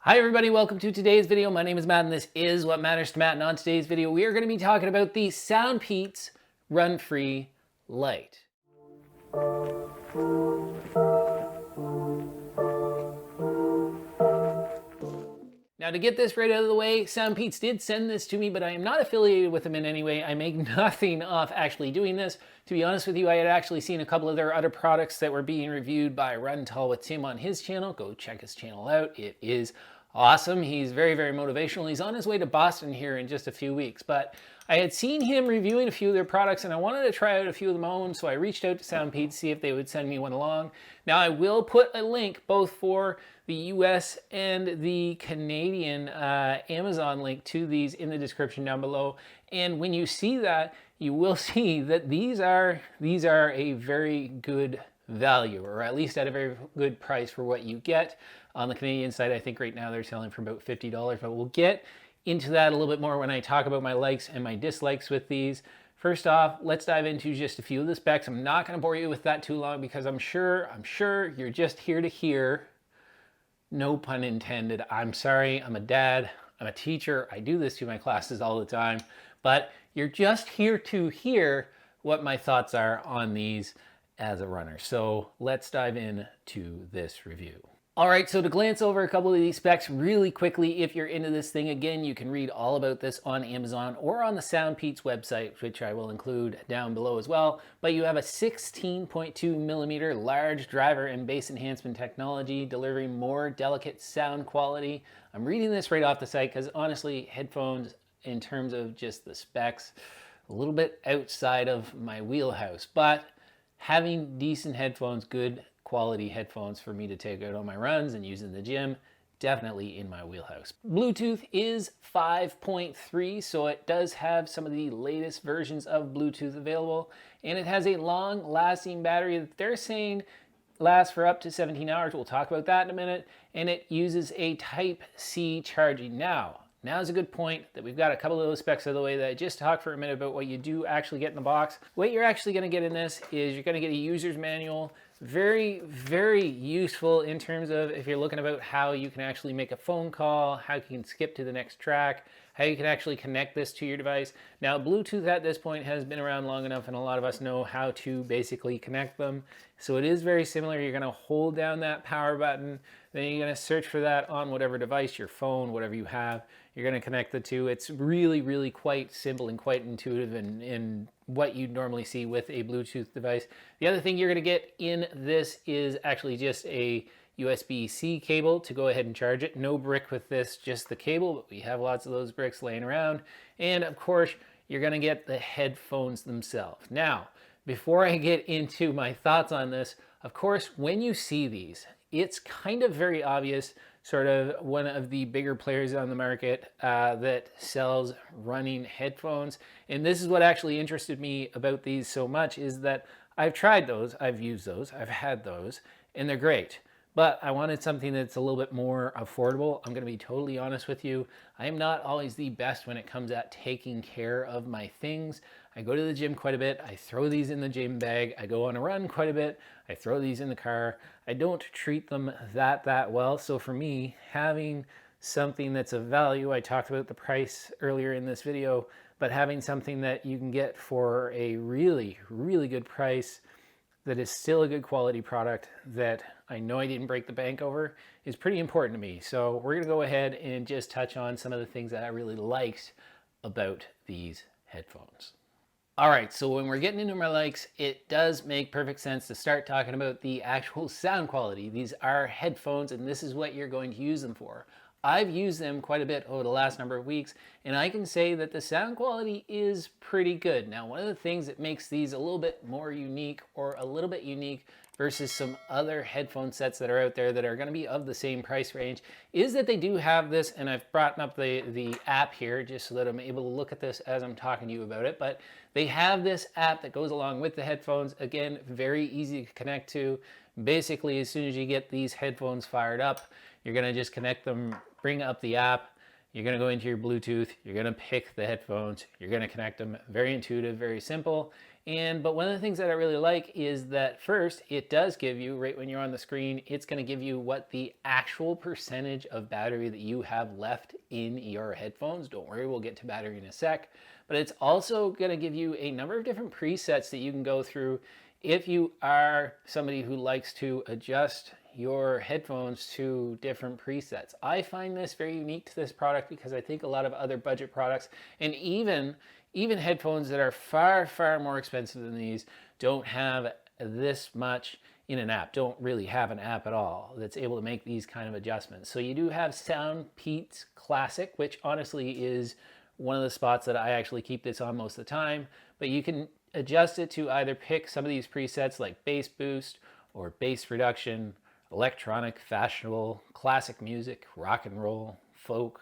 Hi everybody, welcome to today's video. My name is Matt and this is What Matters to Matt, and on today's video we are going to be talking about the Soundpeats RunFree Lite. Now to get this right out of the way, Soundpeats did send this to me, but I am not affiliated with them in any way. I make nothing off actually doing this. To be honest with you, I had actually seen a couple of their other products that were being reviewed by Run Tall with Tim on his channel. Go check his channel out. It is awesome. He's very, very motivational. He's on his way to Boston here in just a few weeks, but I had seen him reviewing a few of their products and I wanted to try out a few of my own, so I reached out to Soundpeats to see if they would send me one along. Now I will put a link both for the US and the Canadian Amazon link to these in the description down below. And when you see that, you will see that these are a very good value, or at least at a very good price for what you get. On the Canadian side, I think right now they're selling for about $50, but we'll get into that a little bit more when I talk about my likes and my dislikes with these. First off, let's dive into just a few of the specs. I'm not going to bore you with that too long because I'm sure you're just here to hear, no pun intended. I'm sorry, I'm a dad, I'm a teacher, I do this to my classes all the time, but you're just here to hear what my thoughts are on these as a runner. So let's dive into this review. All right, so to glance over a couple of these specs really quickly, if you're into this thing, again, you can read all about this on Amazon or on the Soundpeats website, which I will include down below as well. But you have a 16.2 millimeter large driver and bass enhancement technology, delivering more delicate sound quality. I'm reading this right off the site because honestly, headphones, in terms of just the specs, a little bit outside of my wheelhouse, but having decent headphones, good quality headphones for me to take out on my runs and use in the gym, definitely in my wheelhouse. Bluetooth is 5.3, so it does have some of the latest versions of Bluetooth available, and it has a long-lasting battery that they're saying lasts for up to 17 hours. We'll talk about that in a minute, and it uses a Type-C charging. Now's a good point that we've got a couple of those specs out of the way that I just talked for a minute about what you do actually get in the box. What you're actually going to get in this is you're going to get a user's manual. Very, very useful in terms of if you're looking about how you can actually make a phone call, how you can skip to the next track, how you can actually connect this to your device. Now, Bluetooth at this point has been around long enough and a lot of us know how to basically connect them. So it is very similar. You're going to hold down that power button, then you're going to search for that on whatever device, your phone, whatever you have. You're going to connect the two. It's really, really quite simple and quite intuitive and what you'd normally see with a Bluetooth device. The other thing you're going to get in this is actually just a USB-C cable to go ahead and charge it. No brick with this, just the cable, but we have lots of those bricks laying around. And of course, you're going to get the headphones themselves. Now, before I get into my thoughts on this, of course, when you see these, it's kind of very obvious, sort of one of the bigger players on the market that sells running headphones. And this is what actually interested me about these so much, is that I've tried those, I've used those, I've had those, and they're great. But I wanted something that's a little bit more affordable. I'm going to be totally honest with you. I am not always the best when it comes at taking care of my things. I go to the gym quite a bit. I throw these in the gym bag. I go on a run quite a bit. I throw these in the car. I don't treat them that well. So for me, having something that's of value, I talked about the price earlier in this video, but having something that you can get for a really, really good price that is still a good quality product that I know I didn't break the bank over is pretty important to me. So we're going to go ahead and just touch on some of the things that I really liked about these headphones. All right, so when we're getting into my likes, it does make perfect sense to start talking about the actual sound quality. These are headphones and this is what you're going to use them for. I've used them quite a bit over the last number of weeks, and I can say that the sound quality is pretty good. Now, one of the things that makes these a little bit more unique, or a little bit unique versus some other headphone sets that are out there that are going to be of the same price range, is that they do have this, and I've brought up the app here just so that I'm able to look at this as I'm talking to you about it, but they have this app that goes along with the headphones. Again, very easy to connect to. Basically, as soon as you get these headphones fired up, you're going to just connect them, bring up the app, you're going to go into your Bluetooth, you're going to pick the headphones, you're going to connect them. Very intuitive, very simple. But one of the things that I really like is that first, it does give you, right when you're on the screen, it's going to give you what the actual percentage of battery that you have left in your headphones. Don't worry, we'll get to battery in a sec. But it's also going to give you a number of different presets that you can go through if you are somebody who likes to adjust your headphones to different presets. I find this very unique to this product because I think a lot of other budget products, and even headphones that are far more expensive than these, don't have this much in an app, don't really have an app at all that's able to make these kind of adjustments. So you do have Soundpeats Classic, which honestly is one of the spots that I actually keep this on most of the time, but you can adjust it to either pick some of these presets like bass boost or bass reduction, electronic, fashionable, classic music, rock and roll, folk,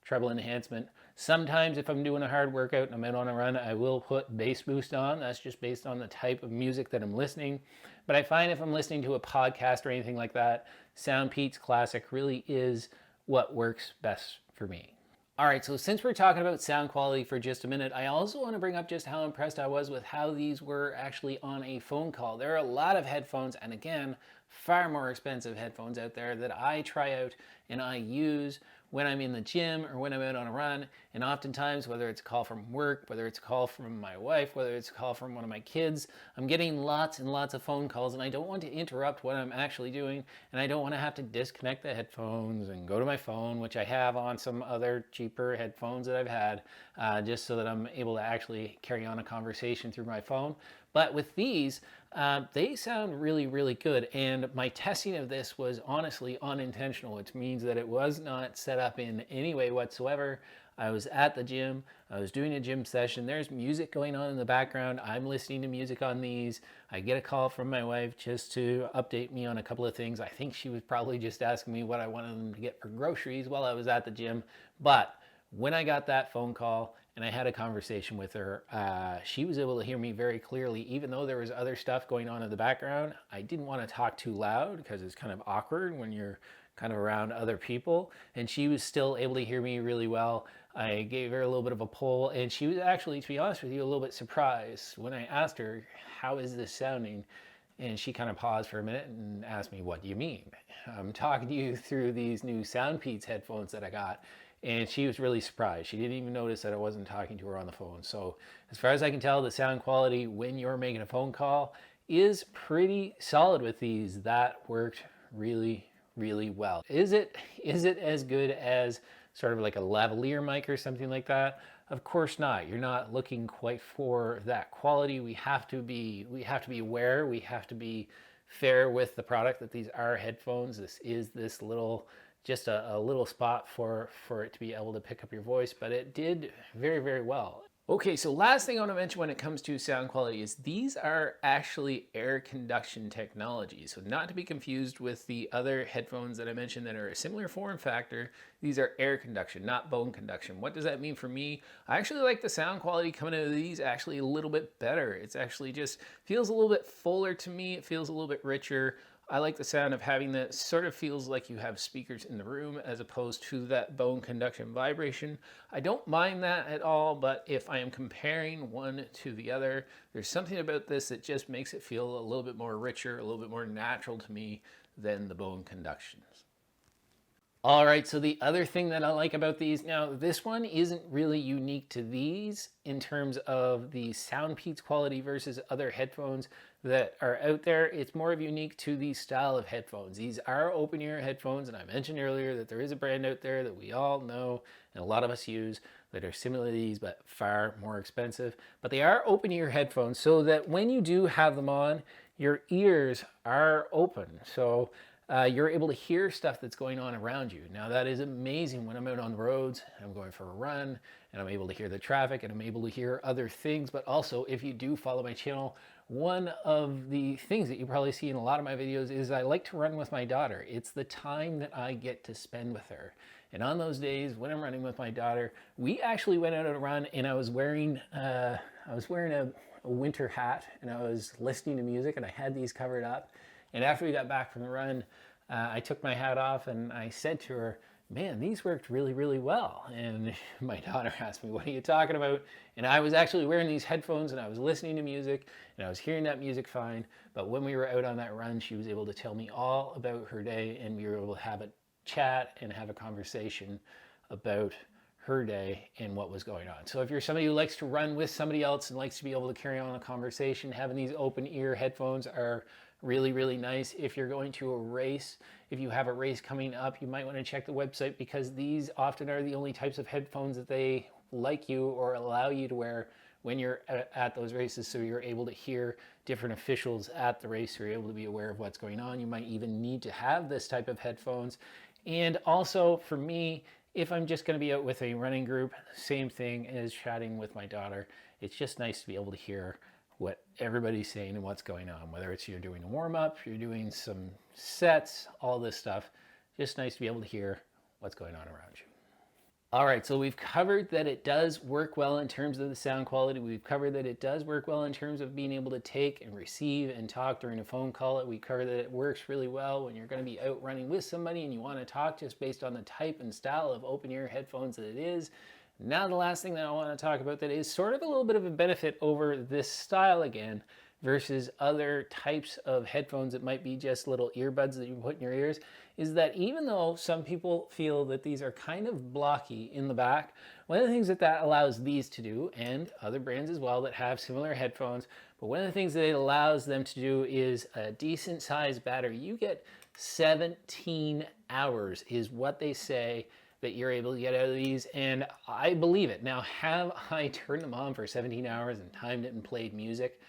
treble enhancement. Sometimes if I'm doing a hard workout and I'm out on a run, I will put bass boost on. That's just based on the type of music that I'm listening. But I find if I'm listening to a podcast or anything like that, Soundpeats Classic really is what works best for me. All right, so since we're talking about sound quality for just a minute, I also want to bring up just how impressed I was with how these were actually on a phone call. There are a lot of headphones, and again, far more expensive headphones out there that I try out and I use when I'm in the gym or when I'm out on a run. And oftentimes, whether it's a call from work, whether it's a call from my wife, whether it's a call from one of my kids, I'm getting lots and lots of phone calls, and I don't want to interrupt what I'm actually doing, and I don't want to have to disconnect the headphones and go to my phone, which I have on some other cheaper headphones that I've had, just so that I'm able to actually carry on a conversation through my phone. But with these, they sound really good, and my testing of this was honestly unintentional, which means that it was not set up in any way whatsoever. I was at the gym, I was doing a gym session, there's music going on in the background, I'm listening to music on these, I get a call from my wife just to update me on a couple of things. I think she was probably just asking me what I wanted them to get for groceries while I was at the gym, but when I got that phone call and I had a conversation with her, she was able to hear me very clearly, even though there was other stuff going on in the background. I didn't want to talk too loud because it's kind of awkward when you're kind of around other people, and she was still able to hear me really well. I gave her a little bit of a poll, and she was actually, to be honest with you, a little bit surprised when I asked her, how is this sounding? And she kind of paused for a minute and asked me, what do you mean? I'm talking to you through these new Soundpeats headphones that I got. And she was really surprised. She didn't even notice that I wasn't talking to her on the phone. So as far as I can tell, the sound quality when you're making a phone call is pretty solid with these. That worked really well. Is it as good as sort of like a lavalier mic or something like that? Of course not. You're not looking quite for that quality. We have to be aware. We have to be fair with the product that these are headphones. This is this little, just a little spot for it to be able to pick up your voice, but it did very well. Okay, so last thing I want to mention when it comes to sound quality is these are actually air conduction technology. So not to be confused with the other headphones that I mentioned that are a similar form factor. These are air conduction, not bone conduction. What does that mean for me? I actually like the sound quality coming out of these actually a little bit better. It's actually just feels a little bit fuller to me. It feels a little bit richer. I like the sound of having that. Sort of feels like you have speakers in the room as opposed to that bone conduction vibration. I don't mind that at all, but if I am comparing one to the other, there's something about this that just makes it feel a little bit more richer, a little bit more natural to me than the bone conductions. All right, so the other thing that I like about these, now this one isn't really unique to these in terms of the Soundpeats quality versus other headphones that are out there. It's more of unique to the style of headphones. These are open ear headphones, and I mentioned earlier that there is a brand out there that we all know and a lot of us use that are similar to these but far more expensive. But they are open ear headphones so that when you do have them on, your ears are open. So you're able to hear stuff that's going on around you. Now that is amazing when I'm out on the roads and I'm going for a run and I'm able to hear the traffic and I'm able to hear other things. But also, if you do follow my channel, one of the things that you probably see in a lot of my videos is I like to run with my daughter. It's the time that I get to spend with her. And on those days when I'm running with my daughter, we actually went out on a run and I was wearing a winter hat and I was listening to music and I had these covered up. And after we got back from the run, I took my hat off and I said to her, man, these worked really, really well. And my daughter asked me, what are you talking about? And I was actually wearing these headphones and I was listening to music and I was hearing that music fine. But when we were out on that run, she was able to tell me all about her day and we were able to have a chat and have a conversation about her day and what was going on. So if you're somebody who likes to run with somebody else and likes to be able to carry on a conversation, having these open ear headphones are really, really nice. If you're going to a race, if you have a race coming up, you might want to check the website because these often are the only types of headphones that they like you or allow you to wear when you're at those races, so you're able to hear different officials at the race, so you're able to be aware of what's going on. You might even need to have this type of headphones. And also for me, if I'm just going to be out with a running group, same thing as chatting with my daughter. It's just nice to be able to hear what everybody's saying and what's going on, whether it's you're doing a warm-up, you're doing some sets, all this stuff. Just nice to be able to hear what's going on around you. All right, so we've covered that it does work well in terms of the sound quality. We've covered that it does work well in terms of being able to take and receive and talk during a phone call. We covered that it works really well when you're going to be out running with somebody and you want to talk just based on the type and style of open ear headphones that it is. Now the last thing that I want to talk about that is sort of a little bit of a benefit over this style again versus other types of headphones that might be just little earbuds that you put in your ears, is that even though some people feel that these are kind of blocky in the back, one of the things that allows these to do, and other brands as well that have similar headphones, but one of the things that it allows them to do is a decent sized battery. You get 17 hours is what they say that you're able to get out of these, and I believe it. Now, have I turned them on for 17 hours and timed it and played music?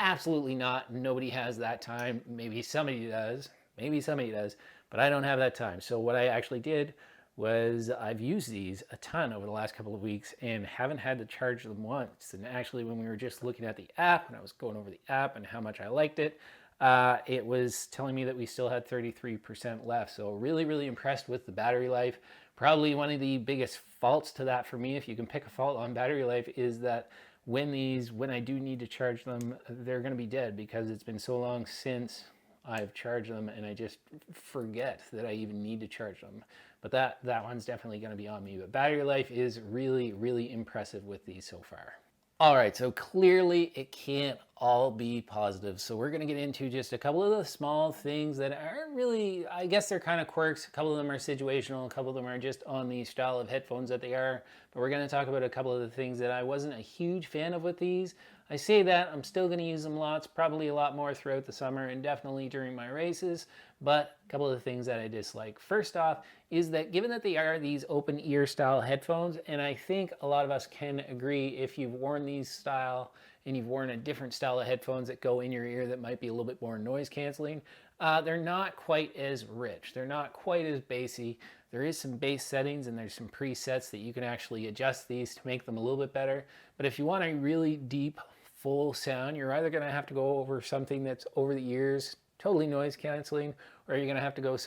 Absolutely not. Nobody has that time. Maybe somebody does, but I don't have that time. So what I actually did was I've used these a ton over the last couple of weeks and haven't had to charge them once. And actually, when we were just looking at the app and I was going over the app and how much I liked it, it was telling me that we still had 33% left. So really, really impressed with the battery life. Probably one of the biggest faults to that for me, if you can pick a fault on battery life, is that when I do need to charge them, they're going to be dead because it's been so long since I've charged them and I just forget that I even need to charge them. But that one's definitely going to be on me. But battery life is really, really impressive with these so far. All right, so clearly it can't all be positive. So we're going to get into just a couple of the small things that aren't really, I guess they're kind of quirks. A couple of them are situational, a couple of them are just on the style of headphones that they are. But we're going to talk about a couple of the things that I wasn't a huge fan of with these. I say that, I'm still going to use them lots, probably a lot more throughout the summer and definitely during my races, but a couple of the things that I dislike. First off is that given that they are these open ear style headphones, and I think a lot of us can agree if you've worn these style and you've worn a different style of headphones that go in your ear that might be a little bit more noise canceling, they're not quite as rich. They're not quite as bassy. There is some bass settings and there's some presets that you can actually adjust these to make them a little bit better. But if you want a really deep, full sound, you're either going to have to go over something that's over the ears, totally noise canceling, or you're going to have to go with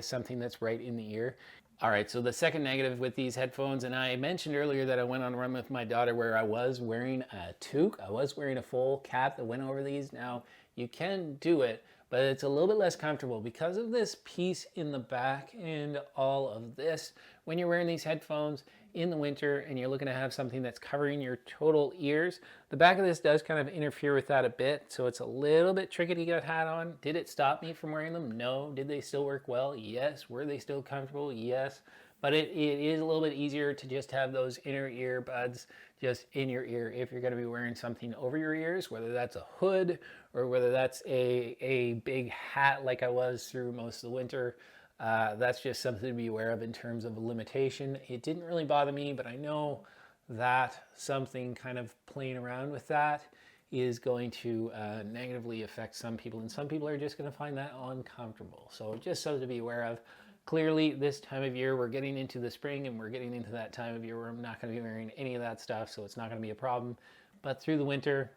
something that's right in the ear. All right, so the second negative with these headphones, and I mentioned earlier that I went on a run with my daughter where I was wearing a toque. I was wearing a full cap that went over these. Now, you can do it, but it's a little bit less comfortable because of this piece in the back and all of this. When you're wearing these headphones in the winter and you're looking to have something that's covering your total ears, the back of this does kind of interfere with that a bit, so it's a little bit tricky to get a hat on. Did it stop me from wearing them? No. Did they still work well? Yes. Were they still comfortable? Yes. But it is a little bit easier to just have those inner ear buds just in your ear if you're going to be wearing something over your ears, whether that's a hood or whether that's a big hat like I was through most of the winter. That's just something to be aware of in terms of a limitation. It didn't really bother me, but I know that something kind of playing around with that is going to negatively affect some people, and some people are just going to find that uncomfortable. So just something to be aware of. Clearly, this time of year, we're getting into the spring and we're getting into that time of year where I'm not going to be wearing any of that stuff, so it's not going to be a problem. But through the winter,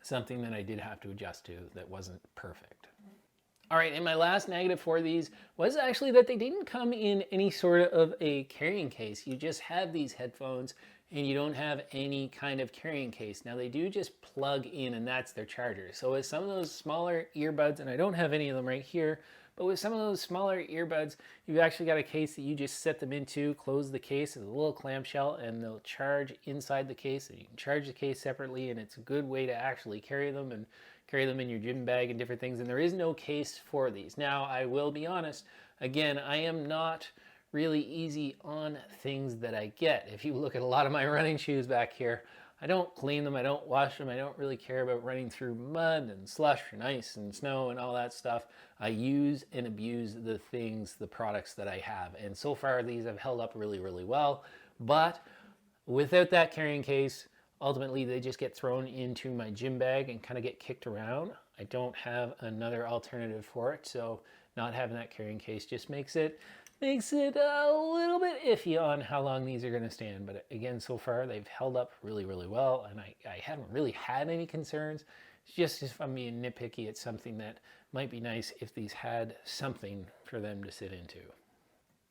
something that I did have to adjust to that wasn't perfect. All right, and my last negative for these was actually that they didn't come in any sort of a carrying case. You just have these headphones and you don't have any kind of carrying case. Now they do just plug in and that's their charger. So with some of those smaller earbuds, and I don't have any of them right here, But with some of those smaller earbuds, you've actually got a case that you just set them into, close the case, it's a little clamshell, and they'll charge inside the case. And you can charge the case separately, and it's a good way to actually carry them and carry them in your gym bag and different things. And there is no case for these. Now, I will be honest, again, I am not really easy on things that I get. If you look at a lot of my running shoes back here, I don't clean them, I don't wash them, I don't really care about running through mud and slush and ice and snow and all that stuff. I use and abuse the things, the products that I have. And so far these have held up really, really well. But without that carrying case, ultimately they just get thrown into my gym bag and kind of get kicked around. I don't have another alternative for it, so not having that carrying case just makes it a little bit iffy on how long these are going to stand. But again, so far they've held up really, really well, and I haven't really had any concerns. It's just if I'm being nitpicky, it's something that might be nice if these had something for them to sit into.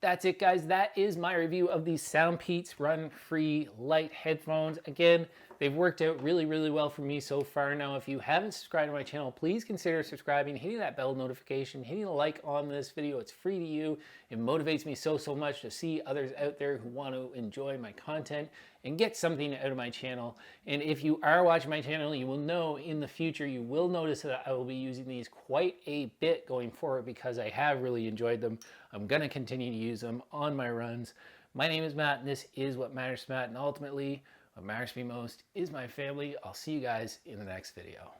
That's it, guys. That is my review of these Soundpeats RunFree Lite Headphones. Again, they've worked out really, really well for me so far. Now, if you haven't subscribed to my channel, please consider subscribing, hitting that bell notification, hitting a like on this video. It's free to you. It motivates me so much to see others out there who want to enjoy my content and get something out of my channel. And if you are watching my channel, you will know in the future, you will notice that I will be using these quite a bit going forward because I have really enjoyed them. I'm going to continue to use them on my runs. My name is Matt, and this is What Matters to Matt, and ultimately, what matters to me most is my family. I'll see you guys in the next video.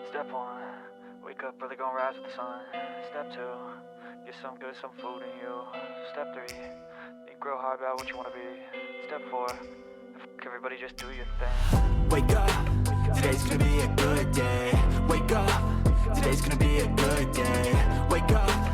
Step 1, wake up early, gonna rise with the sun. Step 2, get some food in you. Step 3, think real hard about what you wanna be. Step 4, everybody just do your thing. Wake up, today's gonna be a good day. Wake up, today's gonna be a good day. Wake up.